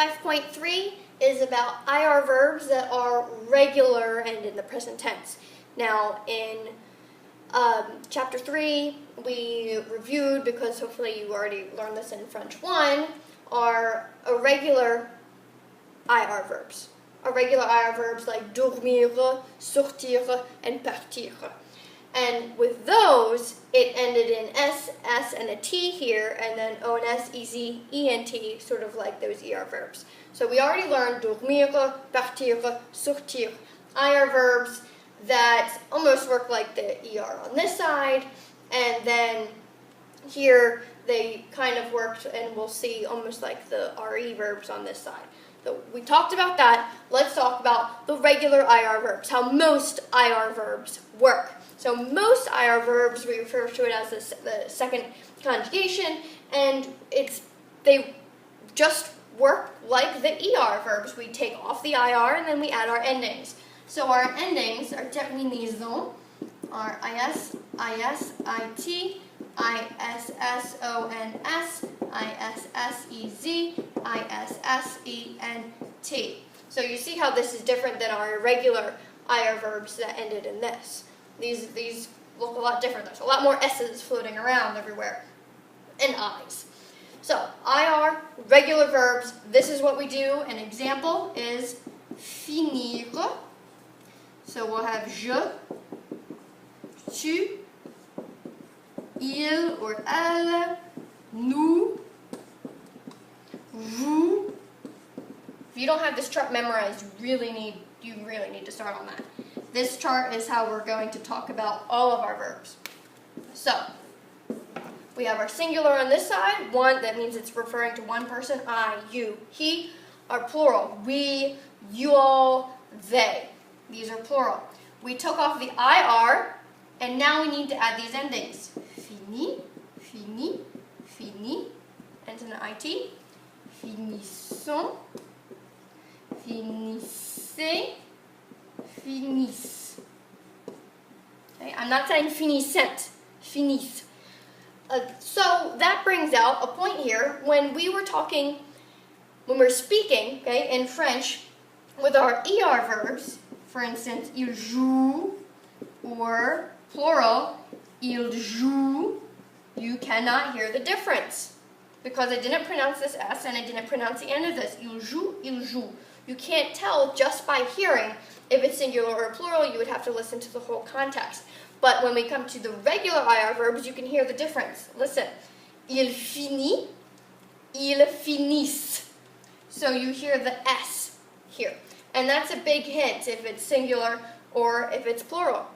5.3 is about IR verbs that are regular and in the present tense. Now, in Chapter 3, we reviewed, because hopefully you already learned this in French 1, are irregular IR verbs. Irregular IR verbs like dormir, sortir, and partir. And with those, it ended in S, S, and a T here, and then ONS, EZ, ENT, sort of like those ER verbs. So we already learned dormir, partir, sortir, IR verbs that almost work like the ER on this side, and then here they kind of worked, and we'll see almost like the RE verbs on this side. So we talked about that. Let's talk about the regular IR verbs, how most IR verbs work. So most IR verbs, we refer to it as the second conjugation, and they just work like the ER verbs. We take off the IR and then we add our endings. So our endings, our terminaisons, are IS, IS, IT, ISSONS, ISSEZ, ISSENT. So you see how this is different than our irregular IR verbs that ended in this. These look a lot different. There's a lot more S's floating around everywhere, and I's. So IR, regular verbs, this is what we do. An example is finir. So we'll have je, tu, il or elle, nous, vous. If you don't have this chart memorized, you really need to start on that. This chart is how we're going to talk about all of our verbs. So we have our singular on this side, one, that means it's referring to one person, I, you, he. Our plural, we, you all, they. These are plural. We took off the IR, and now we need to add these endings. Fini, fini, fini, ends in an IT. Finissons, finissez, finisse. Okay, I'm not saying finissent, finisse. So that brings out a point here when we're speaking, okay, in French with our ER verbs. For instance, il joue, or plural, il joue, you cannot hear the difference because I didn't pronounce this S and I didn't pronounce the end of this. Il joue, il joue. You can't tell just by hearing if it's singular or plural. You would have to listen to the whole context. But when we come to the regular IR verbs, you can hear the difference. Listen, il finit, il finisse. So you hear the S here. And that's a big hint if it's singular or if it's plural.